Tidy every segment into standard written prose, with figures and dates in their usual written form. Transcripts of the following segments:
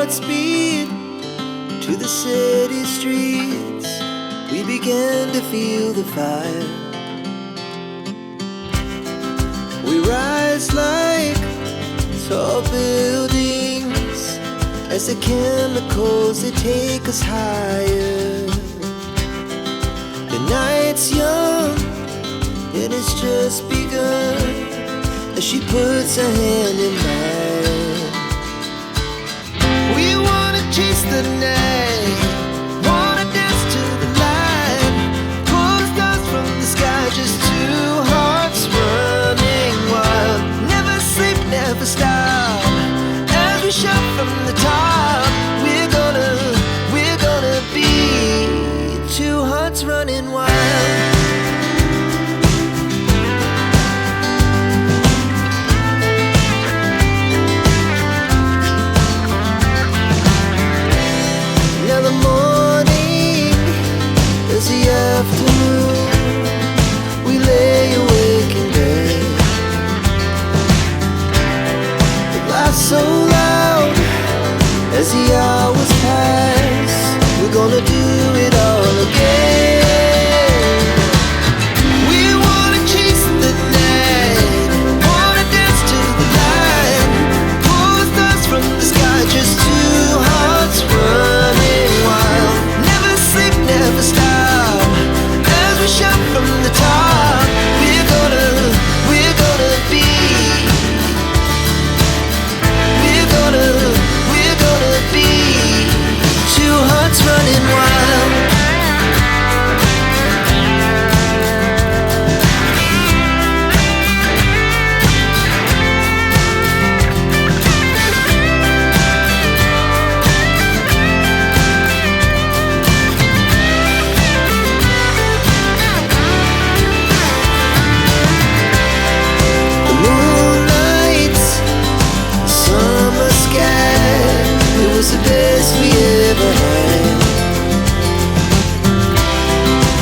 hearts beat to the city streets. We began to feel the fire. We rise like tall buildings as the chemicals, they take us higher. The night's young and it's just begun as she puts her hand in mine. We wanna chase the night, wanna dance to the light, pull the stars from the sky, just two hearts running wild. Never sleep, never stop, as we shout from the top. We're gonna be two hearts running wild. Afternoon, we lay awake in bed. The laughs so loud as the hours pass. We're gonna do it all again. We wanna chase the night, wanna dance to the light, pull the stars from the sky, just two hearts running wild. Never sleep, never stop, shout from the top. We're gonna be, we're gonna be two hearts running wild. The best we ever had,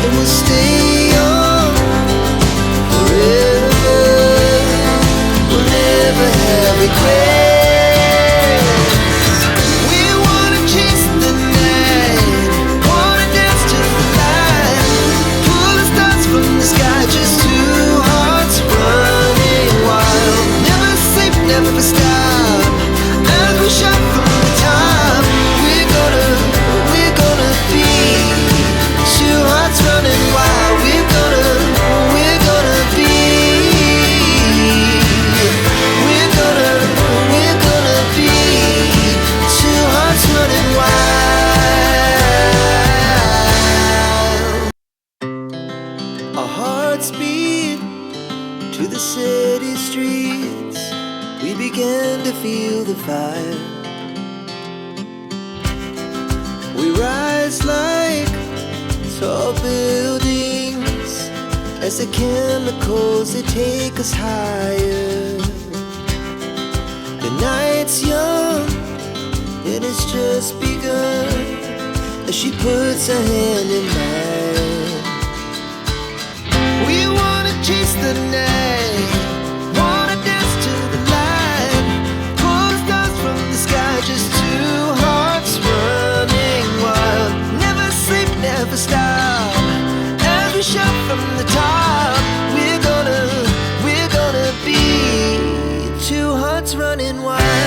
and we'll stay young forever. We'll never have regrets. We wanna chase the night, wanna dance to the light, pull the stars from the sky, just two hearts running wild. Never sleep, never stop, as we shout from the top. Running wild, we're gonna be, two hearts running wild. Our hearts beat to the city streets. We began to feel the fire. We rise like tall buildings as the chemicals, they take us higher. The night's young and it's just begun as she puts her hand in mine. We wanna chase the night, wanna dance to the light, pull the stars from the sky, just two hearts running wild. Never sleep, never stop, as we shout from the top. We're gonna be two hearts running wild.